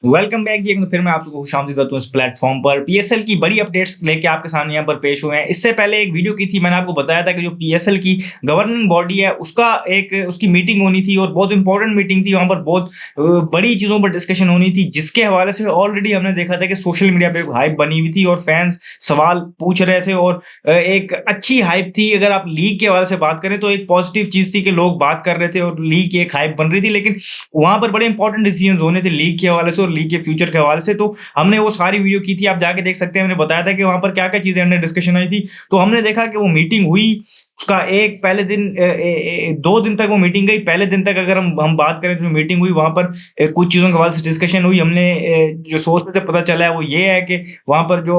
Welcome back जी। एक बार फिर मैं आप सबको खुशामदीद करता हूँ इस प्लेटफॉर्म पर। पीएसएल की बड़ी अपडेट्स लेके आपके सामने यहाँ पर पेश हुए हैं। इससे पहले एक वीडियो की थी, मैंने आपको बताया था कि जो पीएसएल की गवर्निंग बॉडी है उसका एक उसकी मीटिंग होनी थी और बहुत इंपॉर्टेंट मीटिंग थी। वहाँ पर बहुत बड़ी चीज़ों पर डिस्कशन होनी थी, जिसके हवाले से ऑलरेडी हमने देखा था कि सोशल मीडिया पे हाइप बनी हुई थी और फैंस सवाल पूछ रहे थे और एक अच्छी हाइप थी। अगर आप लीग के हवाले से बात करें तो एक पॉजिटिव चीज़ थी कि लोग बात कर रहे थे और लीग की एक हाइप बन रही थी। लेकिन वहाँ पर बड़े इंपॉर्टेंट डिसीजंस होने थे लीग के हवाले से और लीग के फ्यूचर के हवाले से। तो हमने वो सारी वीडियो की थी, आप जाके देख सकते हैं। मैंने बताया था कि वहाँ पर क्या-क्या चीज़ें हमने डिस्कशन आई थी। तो हमने देखा कि वो मीटिंग हुई, उसका एक पहले दिन 2 दिन तक वो मीटिंग गई। पहले दिन तक अगर हम बात करें तो मीटिंग हुई, वहाँ पर कुछ चीज़ों के हवाले से डिस्कशन हुई। हमने जो सोर्स से पता चला है वो ये है कि वहाँ पर जो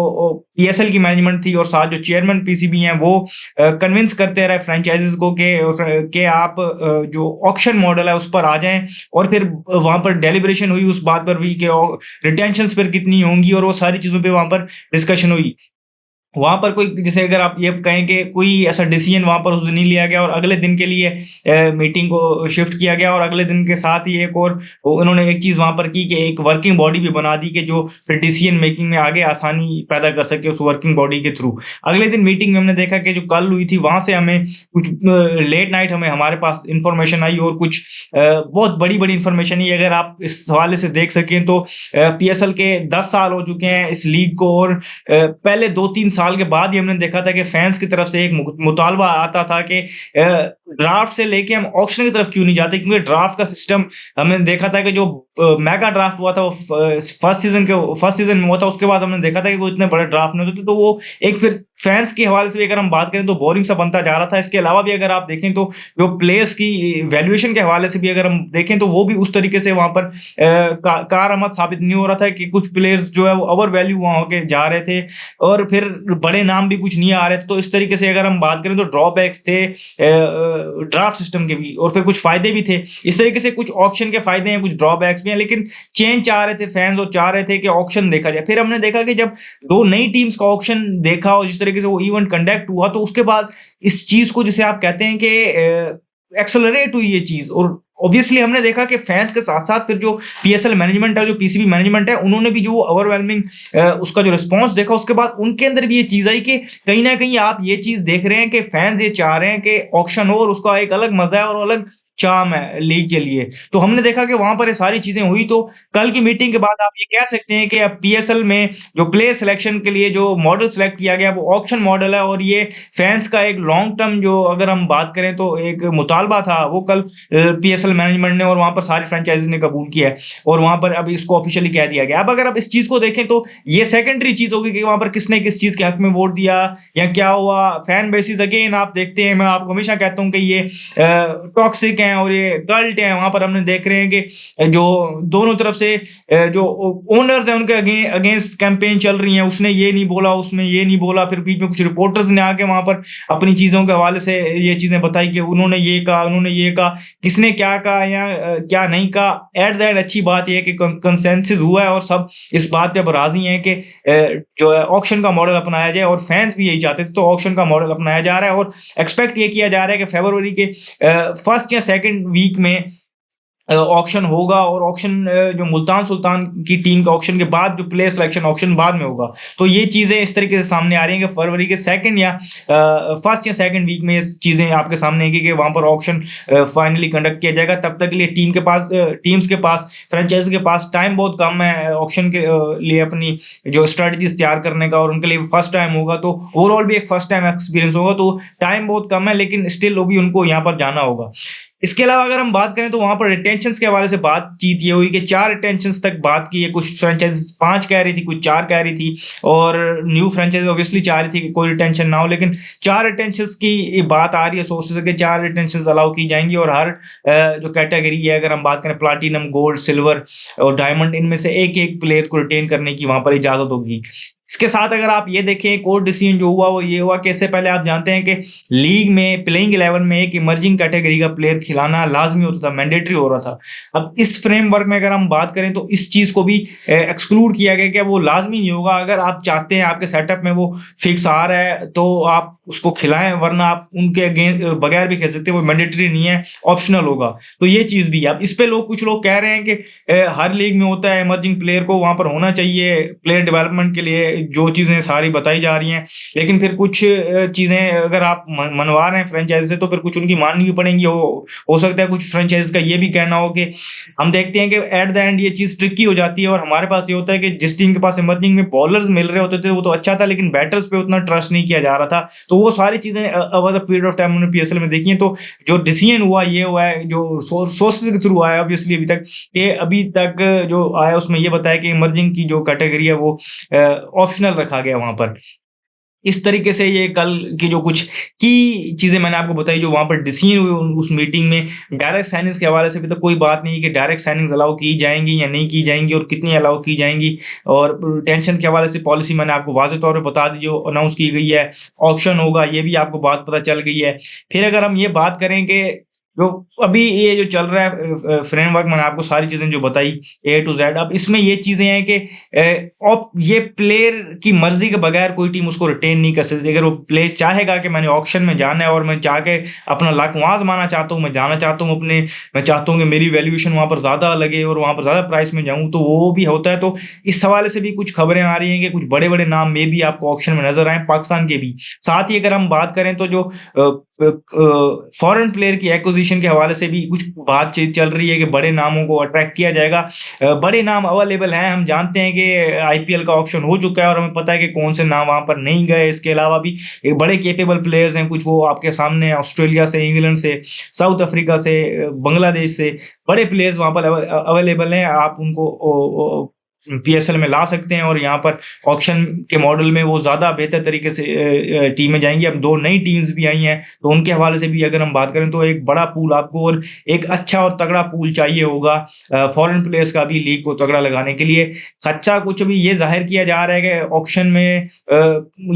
पीएसएल की मैनेजमेंट थी और साथ जो चेयरमैन पीसीबी हैं वो कन्विंस करते रहे फ्रेंचाइजीज़ को कि आप जो ऑक्शन मॉडल है उस पर आ जाएँ। और फिर वहाँ पर डेलिब्रेशन हुई उस बात पर भी कि रिटेंशंस फिर कितनी होंगी और वो सारी चीज़ों पे वहाँ पर डिस्कशन हुई। वहाँ पर कोई, जैसे अगर आप ये कहें कि कोई ऐसा डिसीजन वहाँ पर उस दिन नहीं लिया गया और अगले दिन के लिए मीटिंग को शिफ्ट किया गया और अगले दिन के साथ ही एक और उन्होंने एक चीज़ वहाँ पर की कि एक वर्किंग बॉडी भी बना दी कि जो फिर डिसीजन मेकिंग में आगे आसानी पैदा कर सके उस वर्किंग बॉडी के थ्रू। अगले दिन मीटिंग में हमने देखा कि जो कल हुई थी वहाँ से हमें कुछ लेट नाइट हमारे पास इंफॉर्मेशन आई और कुछ बहुत बड़ी-बड़ी इंफॉर्मेशन आई। अगर आप इस हवाले से देख सकें तो पीएसएल के 10 साल हो चुके हैं इस लीग को और पहले 2-3 साल के बाद ही हमने देखा था कि फैंस की तरफ से एक मुतालबा आता था कि ड्राफ्ट से लेके हम ऑक्शन की तरफ क्यों नहीं जाते, क्योंकि ड्राफ्ट का सिस्टम हमने देखा था कि जो मेगा ड्राफ्ट हुआ था वो फर्स्ट सीजन में हुआ था। उसके बाद हमने देखा था कि वो इतने बड़े ड्राफ्ट नहीं होते थे, तो वो एक फिर फैंस के हवाले से भी अगर हम बात करें तो बोरिंग सा बनता जा रहा था। इसके अलावा भी अगर आप देखें तो जो प्लेयर्स की वैल्यूएशन के हवाले से भी अगर हम देखें तो वो भी उस तरीके से वहाँ पर कारआमद साबित नहीं हो रहा था कि कुछ प्लेयर्स जो है वो ओवर वैल्यू वहाँ होके जा रहे थे और फिर बड़े नाम भी कुछ नहीं आ रहे थे। तो इस तरीके से अगर हम बात करें तो ड्रॉबैक्स थे ड्राफ्ट सिस्टम के भी और फिर कुछ फायदे भी थे। इस तरीके से कुछ ऑक्शन के फायदे हैं, कुछ ड्रॉबैक्स भी हैं, लेकिन चेंज चाह रहे थे फैंस और चाह रहे थे कि ऑक्शन देखा जाए। फिर हमने देखा कि जब 2 नई टीम्स का ऑक्शन देखा और जिस तरीके से वो इवेंट कंडक्ट हुआ तो उसके बाद इस चीज़ को, जिसे आप कहते हैं कि एक्सेलरेट हुई ये चीज़। और ऑब्वियसली हमने देखा कि फैंस के साथ-साथ फिर जो पीएसएल मैनेजमेंट है, जो पीसीबी मैनेजमेंट है, उन्होंने भी जो ओवरवेलमिंग उसका जो रिस्पॉन्स देखा उसके बाद उनके अंदर भी ये चीज़ आई कि कहीं न कहीं आप ये चीज़ देख रहे हैं कि फैंस ये चाह रहे हैं कि ऑक्शन हो और उसका एक अलग मज़ा है और अलग चार्म है लीग के लिए। तो हमने देखा कि वहाँ पर ये सारी चीज़ें हुई। तो कल की मीटिंग के बाद आप ये कह सकते हैं कि अब पीएसएल में जो प्लेयर सिलेक्शन के लिए जो मॉडल सिलेक्ट किया गया वो ऑक्शन मॉडल है और ये फैंस का एक लॉन्ग टर्म, जो अगर हम बात करें तो एक मुतालबा था, वो कल पीएसएल मैनेजमेंट ने और वहाँ पर सारी फ्रेंचाइजीज ने कबूल किया है और वहाँ पर अब इसको ऑफिशियली कह दिया गया। अब अगर आप इस चीज़ को देखें तो ये सेकेंडरी चीज़ होगी कि वहाँ पर किसने किस चीज़ के हक में वोट दिया या क्या हुआ। फैन बेसिस अगेन आप देखते हैं, मैं आपको हमेशा कहता हूँ कि ये टॉक्सिक हैं और ये कल्ट हैं। वहाँ पर हमने देख रहे हैं कि जो दोनों तरफ से जो ओनर्स हैं उनके अगेंस्ट कैंपेन चल रही है। उसने ये नहीं बोला, उसने ये नहीं बोला, फिर बीच में कुछ रिपोर्टर्स ने आके वहाँ पर अपनी चीज़ों के हवाले से ये चीज़ें बताई कि उन्होंने ये कहा, उन्होंने ये कहा, किसने क्या कहा या क्या नहीं कहा। एट द एंड अच्छी बात यह है कि कंसेंसस हुआ है और सब इस बात पे अब राजी हैं कि जो है ऑक्शन का मॉडल अपनाया जाए और फैंस भी यही चाहते थे। तो ऑक्शन का मॉडल अपनाया जा रहा है और एक्सपेक्ट ये किया जा रहा है कि फरवरी के फर्स्ट या सेकंड वीक में ऑक्शन होगा और ऑक्शन जो मुल्तान सुल्तान की टीम का ऑक्शन के बाद जो प्लेयर सिलेक्शन ऑक्शन बाद में होगा। तो ये चीज़ें इस तरीके से सामने आ रही हैं कि फरवरी के सेकंड या फर्स्ट या सेकंड वीक में ये चीज़ें आपके सामने आएंगी कि वहाँ पर ऑक्शन फाइनली कंडक्ट किया जाएगा। तब तक के लिए टीम्स के पास, फ्रेंचाइजी के पास टाइम बहुत कम है ऑक्शन के लिए अपनी जो स्ट्रेटजीज तैयार करने का, और उनके लिए फर्स्ट टाइम होगा तो ओवरऑल भी एक फर्स्ट टाइम एक्सपीरियंस होगा। तो टाइम बहुत कम है, लेकिन स्टिल भी उनको यहाँ पर जाना होगा। इसके अलावा अगर हम बात करें तो वहाँ पर रिटेंशंस के हवाले से बातचीत ये हुई कि 4 रिटेंशंस तक बात की है। कुछ फ्रेंचाइजीज 5 कह रही थी, कुछ 4 कह रही थी और न्यू फ्रेंचाइजी ऑब्वियसली चाह रही थी कि कोई रिटेंशन ना हो। लेकिन 4 रिटेंशंस की बात आ रही है सोर्सेज के, 4 रिटेंशंस अलाउ की जाएंगी और हर जो कैटेगरी है, अगर हम बात करें प्लाटिनम, गोल्ड, सिल्वर और डायमंड, इनमें से एक-एक प्लेयर को रिटेन करने की वहाँ पर इजाज़त होगी। इसके साथ अगर आप ये देखें एक और डिसीजन जो हुआ वो ये हुआ कि इससे पहले आप जानते हैं कि लीग में प्लेइंग 11 में एक इमर्जिंग कैटेगरी का प्लेयर खिलाना लाजमी होता था, मैंडेटरी हो रहा था। अब इस फ्रेमवर्क में अगर हम बात करें तो इस चीज़ को भी एक्सक्लूड किया गया कि वो लाजमी नहीं होगा। अगर आप चाहते हैं आपके सेटअप में वो फिक्स आ रहा है तो आप उसको खिलाएं, वरना आप उनके बगैर भी खेल सकते हैं, वो मैंडेटरी नहीं है, ऑप्शनल होगा। तो ये चीज़ भी है। अब इस पे कुछ लोग कह रहे हैं कि हर लीग में होता है इमर्जिंग प्लेयर को वहां पर होना चाहिए प्लेयर डेवलपमेंट के लिए, जो चीज़ें सारी बताई जा रही हैं। लेकिन फिर कुछ चीज़ें अगर आप मनवा रहे हैं फ्रेंचाइज से तो फिर कुछ उनकी माननी भी पड़ेंगी। हो सकता है कुछ फ्रेंचाइज का ये भी कहना हो कि हम देखते हैं कि एट द एंड ये चीज़ ट्रिकी हो जाती है, और हमारे पास ये होता है कि जिस टीम के पास इमर्जिंग में बॉलर्स मिल रहे होते थे वो तो अच्छा था, लेकिन बैटर्स पे उतना ट्रस्ट नहीं किया जा रहा था। तो वो सारी चीज़ें over the period of time उन्होंने पीएसएल में देखी हैं। तो जो डिसीजन हुआ ये हुआ है, जो सोर्सेज के थ्रू आया ऑब्वियसली अभी तक जो आया उसमें ये बताया कि इमर्जिंग की जो कैटेगरी है वो ऑप्शनल रखा गया वहां पर। इस तरीके से ये कल की जो कुछ की चीज़ें मैंने आपको बताई जो वहाँ पर डिसीजन हुई उस मीटिंग में। डायरेक्ट साइनिंग्स के हवाले से भी तो कोई बात नहीं कि डायरेक्ट साइनिंग्स अलाउ की जाएंगी या नहीं की जाएंगी और कितनी अलाउ की जाएंगी। और टेंशन के हवाले से पॉलिसी मैंने आपको वाज़ेह तौर पे बता दी जो अनाउंस की गई है। ऑक्शन होगा ये भी आपको बात पता चल गई है। फिर अगर हम ये बात करें कि जो अभी ये जो चल रहा है फ्रेमवर्क, मैंने आपको सारी चीज़ें जो बताई ए टू जेड। अब इसमें ये चीज़ें हैं कि ये प्लेयर की मर्जी के बगैर कोई टीम उसको रिटेन नहीं कर सकती। अगर वो प्लेयर चाहेगा कि मैंने ऑक्शन में जाना है और मैं चाह के अपना लक वहाँ आजमाना चाहता हूँ, मैं जाना चाहता हूँ मैं चाहता हूँ कि मेरी वैल्यूएशन वहाँ पर ज़्यादा लगे और वहाँ पर ज़्यादा प्राइस में जाऊँ, तो वो भी होता है। तो इस हवाले से भी कुछ खबरें आ रही हैं कि कुछ बड़े बड़े नाम में भी आपको ऑक्शन में नजर आए, पाकिस्तान के भी। साथ ही अगर हम बात करें तो जो फॉरेन प्लेयर की एक्विजिशन के हवाले से भी कुछ बातचीत चल रही है कि बड़े नामों को अट्रैक्ट किया जाएगा। बड़े नाम अवेलेबल हैं, हम जानते हैं कि आईपीएल का ऑक्शन हो चुका है और हमें पता है कि कौन से नाम वहां पर नहीं गए। इसके अलावा भी एक बड़े केपेबल प्लेयर्स हैं, कुछ वो आपके सामने ऑस्ट्रेलिया से, इंग्लैंड से, साउथ अफ्रीका से, बांग्लादेश से बड़े प्लेयर्स वहां पर अवेलेबल हैं। आप उनको पीएसएल में ला सकते हैं और यहाँ पर ऑक्शन के मॉडल में वो ज़्यादा बेहतर तरीके से टीमें जाएंगी। अब 2 नई टीम्स भी आई हैं, तो उनके हवाले से भी अगर हम बात करें तो एक बड़ा पूल आपको और एक अच्छा और तगड़ा पूल चाहिए होगा फॉरेन प्लेयर्स का भी लीग को तगड़ा लगाने के लिए। सच्चा कुछ भी ये जाहिर किया जा रहा है कि ऑक्शन में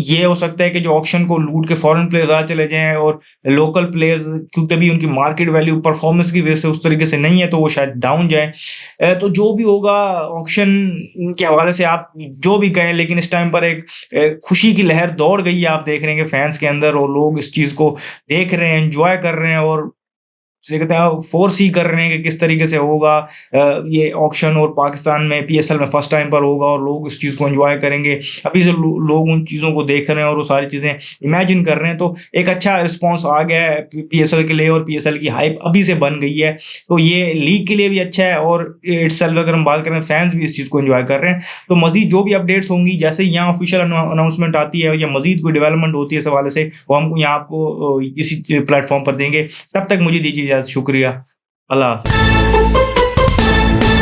ये हो सकता है कि जो ऑक्शन को लूट के फॉरेन प्लेयर्स ज़्यादा चले जाएँ और लोकल प्लेयर्स क्योंकि भी उनकी मार्केट वैल्यू परफॉर्मेंस की वजह से उस तरीके से नहीं है तो वो शायद डाउन जाए। तो जो भी होगा ऑक्शन के हवाले से आप जो भी कहें, लेकिन इस टाइम पर एक खुशी की लहर दौड़ गई है। आप देख रहे हैं कि फैंस के अंदर और लोग इस चीज़ को देख रहे हैं, एंजॉय कर रहे हैं और जिसे कहते हैं फोर्स ही कर रहे हैं कि किस तरीके से होगा ये ऑक्शन, और पाकिस्तान में पीएसएल में फर्स्ट टाइम पर होगा और लोग इस चीज़ को एंजॉय करेंगे। अभी से लोग उन चीज़ों को देख रहे हैं और वो सारी चीज़ें इमेजिन कर रहे हैं। तो एक अच्छा रिस्पांस आ गया है पीएसएल के लिए और पीएसएल की हाइप अभी से बन गई है। तो ये लीग के लिए भी अच्छा है और इटसेल्फ अगर हम बात करें फैंस भी इस चीज़ को एंजॉय कर रहे हैं। तो मजीद जो भी अपडेट्स होंगी, जैसे ही यहाँ ऑफिशियल अनाउंसमेंट आती है या मजीद कोई डेवलपमेंट होती है इस हवाले से, वो हम यहाँ आपको इसी प्लेटफॉर्म पर देंगे। तब तक मुझे दीजिए इजाज़त। शुक्रिया। अल्लाह हाफ़िज़।